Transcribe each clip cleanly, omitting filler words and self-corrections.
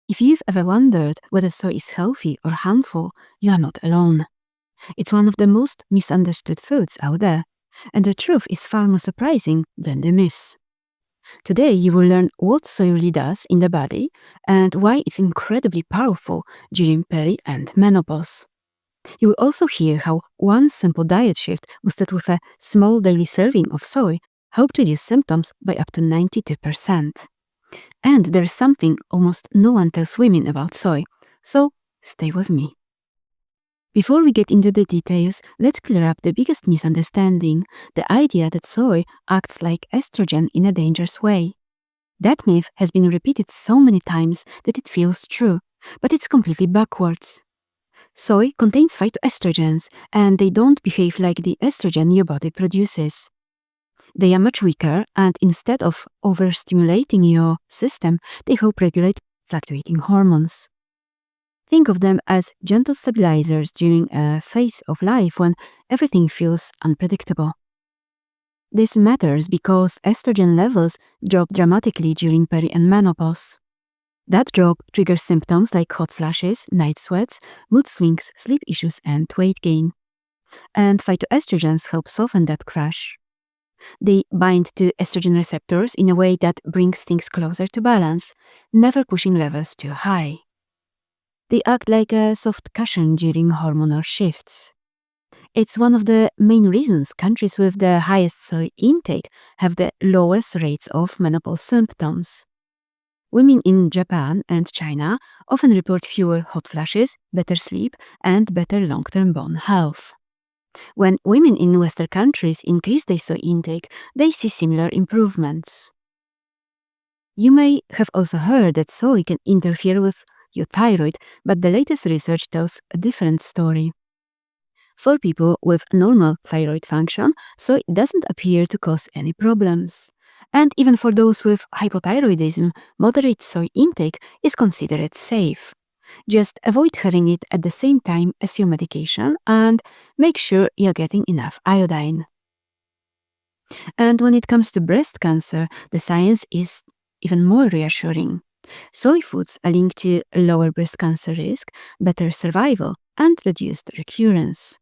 If you've ever wondered whether soy is healthy or harmful, you are not alone. It's one of the most misunderstood foods out there, and the truth is far more surprising than the myths. Today, you will learn what soy really does in the body and why it's incredibly powerful during peri and menopause. You will also hear how one simple diet shift boosted with a small daily serving of soy helped reduce symptoms by up to 92%. And there's something almost no one tells women about soy, so stay with me. Before we get into the details, let's clear up the biggest misunderstanding, the idea that soy acts like estrogen in a dangerous way. That myth has been repeated so many times that it feels true, but it's completely backwards. Soy contains phytoestrogens, and they don't behave like the estrogen your body produces. They are much weaker, and instead of overstimulating your system, they help regulate fluctuating hormones. Think of them as gentle stabilizers during a phase of life when everything feels unpredictable. This matters because estrogen levels drop dramatically during peri and menopause. That drop triggers symptoms like hot flashes, night sweats, mood swings, sleep issues, and weight gain. And phytoestrogens help soften that crash. They bind to estrogen receptors in a way that brings things closer to balance, never pushing levels too high. They act like a soft cushion during hormonal shifts. It's one of the main reasons countries with the highest soy intake have the lowest rates of menopause symptoms. Women in Japan and China often report fewer hot flashes, better sleep, and better long-term bone health. When women in Western countries increase their soy intake, they see similar improvements. You may have also heard that soy can interfere with your thyroid, but the latest research tells a different story. For people with normal thyroid function, soy doesn't appear to cause any problems. And even for those with hypothyroidism, moderate soy intake is considered safe. Just avoid having it at the same time as your medication and make sure you're getting enough iodine. And when it comes to breast cancer, the science is even more reassuring. Soy foods are linked to lower breast cancer risk, better survival, and reduced recurrence.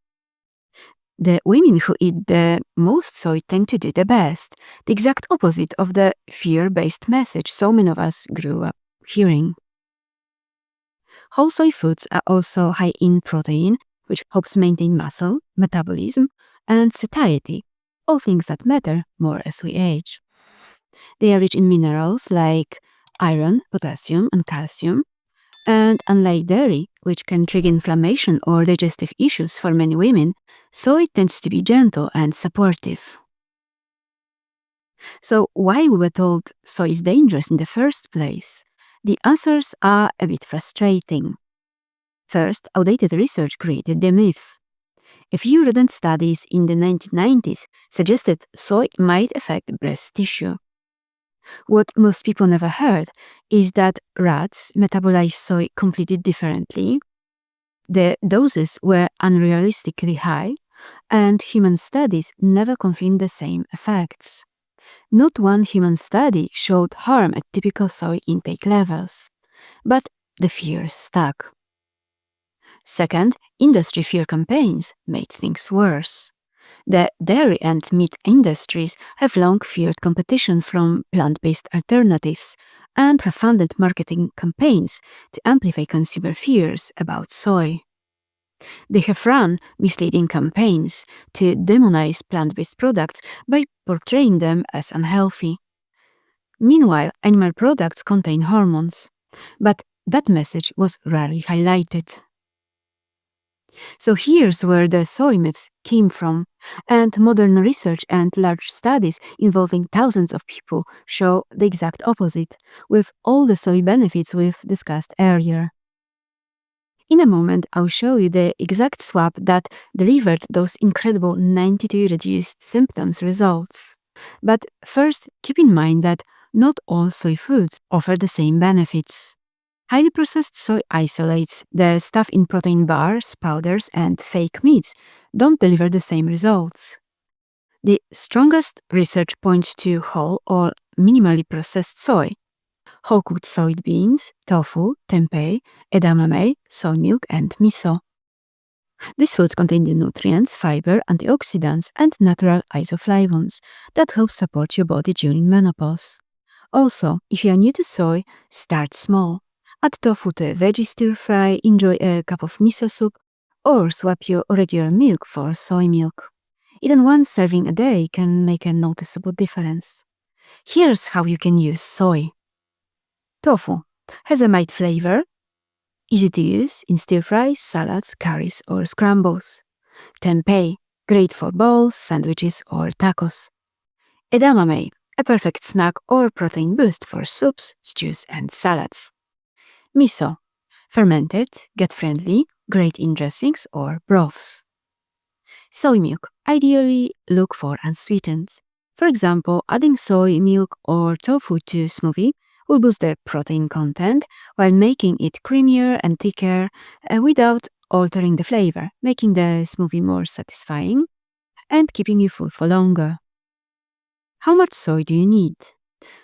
The women who eat the most soy tend to do the best, the exact opposite of the fear-based message so many of us grew up hearing. Whole soy foods are also high in protein, which helps maintain muscle, metabolism, and satiety, all things that matter more as we age. They are rich in minerals like iron, potassium, and calcium, and unlike dairy, which can trigger inflammation or digestive issues for many women, soy tends to be gentle and supportive. So why we were told soy is dangerous in the first place? The answers are a bit frustrating. First, outdated research created the myth. A few rodent studies in the 1990s suggested soy might affect breast tissue. What most people never heard is that rats metabolize soy completely differently. The doses were unrealistically high, and human studies never confirmed the same effects. Not one human study showed harm at typical soy intake levels, but the fear stuck. Second, industry fear campaigns made things worse. The dairy and meat industries have long feared competition from plant-based alternatives and have funded marketing campaigns to amplify consumer fears about soy. They have run misleading campaigns to demonize plant-based products by portraying them as unhealthy. Meanwhile, animal products contain hormones, but that message was rarely highlighted. So here's where the soy myths came from, and modern research and large studies involving thousands of people show the exact opposite, with all the soy benefits we've discussed earlier. In a moment, I'll show you the exact swap that delivered those incredible 92 reduced symptoms results. But first, keep in mind that not all soy foods offer the same benefits. Highly processed soy isolates, the stuff in protein bars, powders, and fake meats, don't deliver the same results. The strongest research points to whole or minimally processed soy. whole cooked soybeans, tofu, tempeh, edamame, soy milk, and miso. These foods contain the nutrients, fiber, antioxidants, and natural isoflavones that help support your body during menopause. Also, if you are new to soy, start small. Add tofu to a veggie stir fry, enjoy a cup of miso soup, or swap your regular milk for soy milk. Even one serving a day can make a noticeable difference. Here's how you can use soy. Tofu has a mild flavor, easy to use in stir fries, salads, curries, or scrambles. Tempeh, great for bowls, sandwiches, or tacos. Edamame, a perfect snack or protein boost for soups, stews, and salads. Miso, fermented, gut-friendly, great in dressings or broths. Soy milk, ideally look for unsweetened. For example, adding soy milk or tofu to smoothie will boost the protein content while making it creamier and thicker without altering the flavor, making the smoothie more satisfying and keeping you full for longer. How much soy do you need?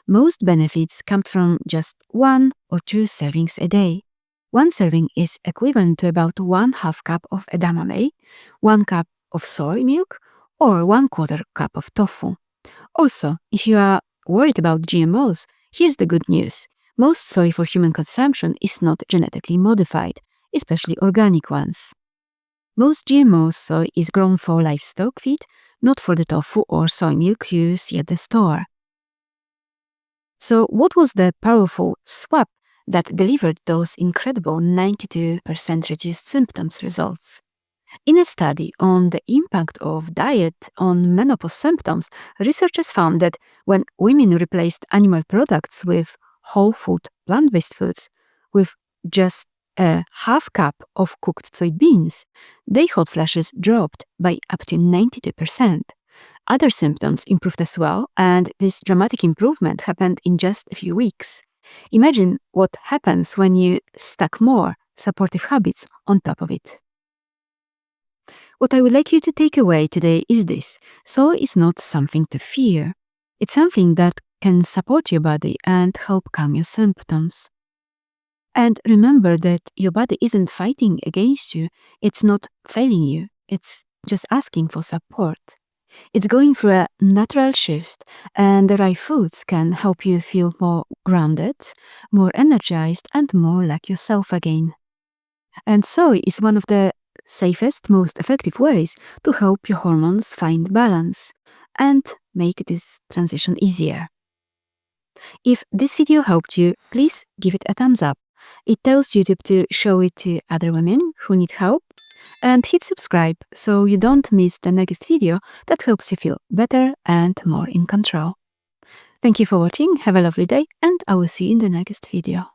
Most benefits come from just 1 or 2 servings a day. 1 serving is equivalent to about 1/2 cup of edamame, 1 cup of soy milk, or 1/4 cup of tofu. Also, if you are worried about GMOs, here's the good news. Most soy for human consumption is not genetically modified, especially organic ones. Most GMO soy is grown for livestock feed, not for the tofu or soy milk you see at the store. So what was the powerful swap that delivered those incredible 92% reduced symptoms results? In a study on the impact of diet on menopause symptoms, researchers found that when women replaced animal products with whole food, plant-based foods, with just a 1/2 cup of cooked soybeans, their hot flashes dropped by up to 92%. Other symptoms improved as well, and this dramatic improvement happened in just a few weeks. Imagine what happens when you stack more supportive habits on top of it. What I would like you to take away today is this. Soy is not something to fear. It's something that can support your body and help calm your symptoms. And remember that your body isn't fighting against you. It's not failing you. It's just asking for support. It's going through a natural shift, and the right foods can help you feel more grounded, more energized, and more like yourself again. And soy is one of the safest, most effective ways to help your hormones find balance and make this transition easier. If this video helped you, please give it a thumbs up. It tells YouTube to show it to other women who need help. And hit subscribe so you don't miss the next video that helps you feel better and more in control. Thank you for watching, have a lovely day, and I will see you in the next video.